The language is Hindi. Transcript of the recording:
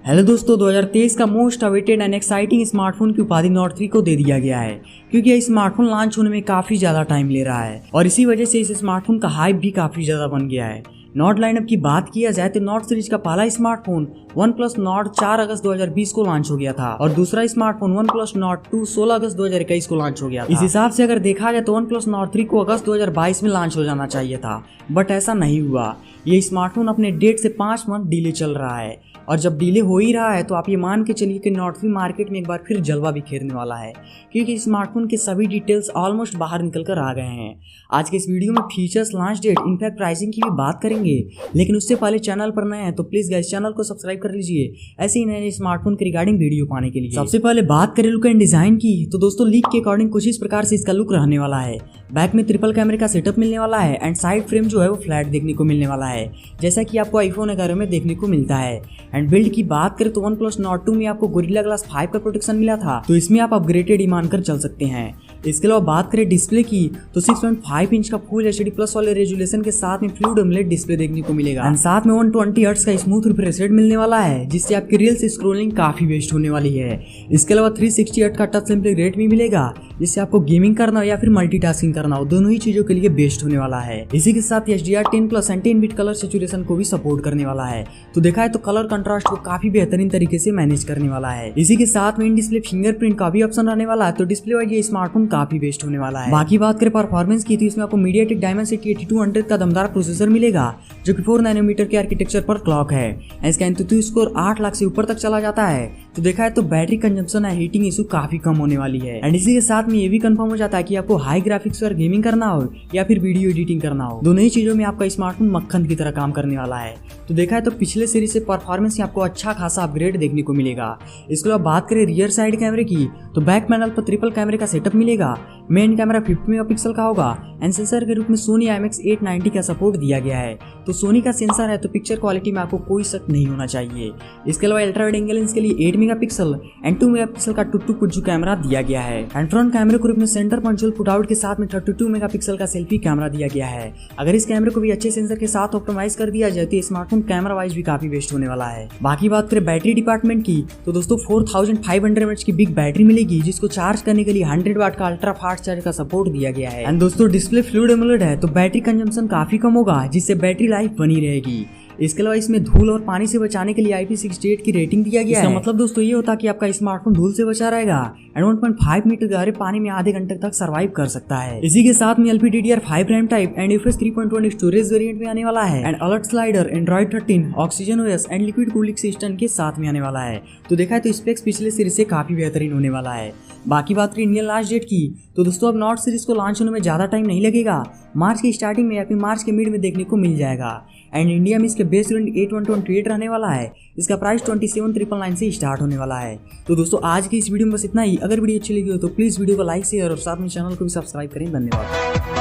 हेलो दोस्तों, 2023 का most awaited and exciting smartphone की उपाधि नॉट 3 को दे दिया गया है क्योंकि यह स्मार्टफोन लॉन्च होने में काफी ज्यादा टाइम ले रहा है और इसी वजह से इस स्मार्टफोन का हाइप भी काफी ज्यादा बन गया है। नॉट लाइनअप की बात किया जाए तो नॉट सीरीज का पहला स्मार्टफोन OnePlus Nord 4 अगस्त 2020 को लॉन्च हो गया था और दूसरा स्मार्टफोन OnePlus Nord 2 16 अगस्त 2021 को लॉन्च हो गया था। इस हिसाब से अगर देखा जाए तो OnePlus Nord 3 को अगस्त 2022 में लॉन्च हो जाना चाहिए था, बट ऐसा नहीं हुआ। ये स्मार्टफोन अपने डेट से 5 मंथ डिले चल रहा है और जब डिले हो ही रहा है तो आप ये मान के चलिए कि नॉट 3 मार्केट में एक बार फिर जलवा बिखेरने वाला है क्योंकि स्मार्टफोन के सभी डिटेल्स ऑलमोस्ट बाहर निकल कर आ गए हैं। आज के इस वीडियो में features, launch date, in fact pricing की भी बात करेंगे, लेकिन उससे पहले चैनल पर नए हैं तो प्लीज गाइस चैनल को सब्सक्राइब कर लीजिए ऐसे ही नए स्मार्टफोन के रिगार्डिंग वीडियो पाने के लिए। सबसे पहले बात करें लुक एंड डिजाइन की तो दोस्तों लीक के अकॉर्डिंग कुछ इस प्रकार से इसका लुक रहने वाला है। बैक में ट्रिपल कैमरे का सेटअप मिलने वाला है एंड साइड फ्रेम जो है वो फ्लैट देखने को मिलने वाला है जैसा कि आपको iPhone 11 में देखने को मिलता है। एंड बिल्ड की बात करें तो OnePlus Nord 2 में आपको गोरिल्ला ग्लास 5 का प्रोटेक्शन मिला था, तो इसमें आप अपग्रेडेड ही मानकर चल सकते हैं। इसके अलावा बात करें डिस्प्ले की तो 6.5 इंच का फुल HD प्लस वाले रेजोल्यूशन के साथ में फ्लूइड AMOLED डिस्प्ले देखने को मिलेगा एंड साथ में 120 हर्ट्ज का स्मूथ रिफ्रेश रेट मिलने वाला है जिससे आपकी रील्स स्क्रॉलिंग काफी बेस्ट होने वाली है। इसके अलावा 360 हर्ट्ज का टच सैंपलिंग रेट भी मिलेगा जिससे आपको गेमिंग करना हो या फिर मल्टीटास्किंग करना हो, दोनों ही चीजों के लिए बेस्ट होने वाला है। इसी के साथ HDR10+ and 10 bit colour saturation को भी सपोर्ट करने वाला है, तो देखा है तो कलर कंट्रास्ट को काफी बेहतरीन तरीके से मैनेज करने वाला है। इसी के साथ में इन डिस्प्ले फिंगरप्रिंट का भी ऑप्शन रहने वाला है, तो डिस्प्ले वाइज ये स्मार्टफोन काफी बेस्ट होने वाला है। बाकी बात करें परफॉर्मेंस की तो इसमें आपको MediaTek Dimensity 8200 का दमदार प्रोसेसर मिलेगा जो कि 4 नैनोमीटर के आर्किटेक्चर पर क्लॉक है। इसका एंतुतु स्कोर 8 लाख से ऊपर तक चला जाता है, तो देखा है तो बैटरी कंजम्पशन है, हीटिंग इशू काफी कम होने वाली है। एंड इसी के साथ में ये भी कंफर्म हो जाता है कि आपको हाई ग्राफिक्स पर गेमिंग करना हो या फिर वीडियो एडिटिंग करना हो, दोनों ही चीजों में आपका स्मार्टफोन मक्खन की तरह काम करने वाला है। तो देखा है तो पिछले सीरीज से परफॉर्मेंस आपको अच्छा खासा अपग्रेड देखने को मिलेगा। इसके अलावा बात करें रियर साइड कैमरे की तो बैक पैनल पर ट्रिपल कैमरे का सेटअप मिलेगा। मेन कैमरा 50 मेगापिक्सल का होगा एंड सेंसर के रूप में Sony IMX890 का सपोर्ट दिया गया है, तो सोनी का सेंसर है तो पिक्चर क्वालिटी में आपको कोई शक नहीं होना चाहिए। इसके अलावा अल्ट्रा वाइड एंगल लेंस के लिए 8 मेगापिक्सल एंड 2 मेगापिक्सल का 2.2 कैमरा दिया गया है एंड फ्रंट कैमरे के रूप में सेंटर पंचुअल पुटआउट के साथ में 32 मेगापिक्सल का सेल्फी कैमरा दिया गया है। अगर इस कैमरे को भी अच्छे सेंसर के साथ ऑप्टिमाइज कर दिया जाए तो स्मार्टफोन कैमरा वाइज भी काफी बेस्ट होने वाला है। बाकी बात करें बैटरी डिपार्टमेंट की तो दोस्तों 4500 mAh की बिग बैटरी मिलेगी जिसको चार्ज करने के लिए 100 वाट का अल्ट्रा फास्ट चार्ज का सपोर्ट दिया गया है। एंड दोस्तों डिस्प्ले फ्लूइड AMOLED है तो बैटरी कंजम्पशन काफी कम होगा जिससे बैटरी लाइफ बनी रहेगी। इसके अलावा इसमें धूल और पानी से बचाने के लिए IP68 की रेटिंग दिया गया है। इसका मतलब दोस्तों ये होता है कि आपका स्मार्टफोन धूल से बचा रहेगा एंड 1.5 मीटर गहरे पानी में आधे घंटे तक सर्वाइव कर सकता है। इसी के साथ में LPDDR5 RAM type and UFS 3.1 storage variant में आने वाला है and alert slider, Android 13, oxygen OS and liquid cooling system के साथ में आने वाला है, तो देखा है तो स्पेक्स पिछले सीरीज से काफी बेहतरीन होने वाला है। बाकी बात करें इंडियन लॉन्च डेट की तो दोस्तों अब नॉट सीरीज को लॉन्च होने में ज्यादा टाइम नहीं लगेगा, मार्च की स्टार्टिंग में या फिर मार्च के मिड में देखने को मिल जाएगा एंड इंडिया में इसके बेस वेरिएंट 8128 रहने वाला है। इसका प्राइस 27,999 से स्टार्ट होने वाला है। तो दोस्तों आज की इस वीडियो में बस इतना ही। अगर वीडियो अच्छी लगी हो तो प्लीज वीडियो को लाइक, शेयर और साथ में चैनल को भी सब्सक्राइब करें। धन्यवाद।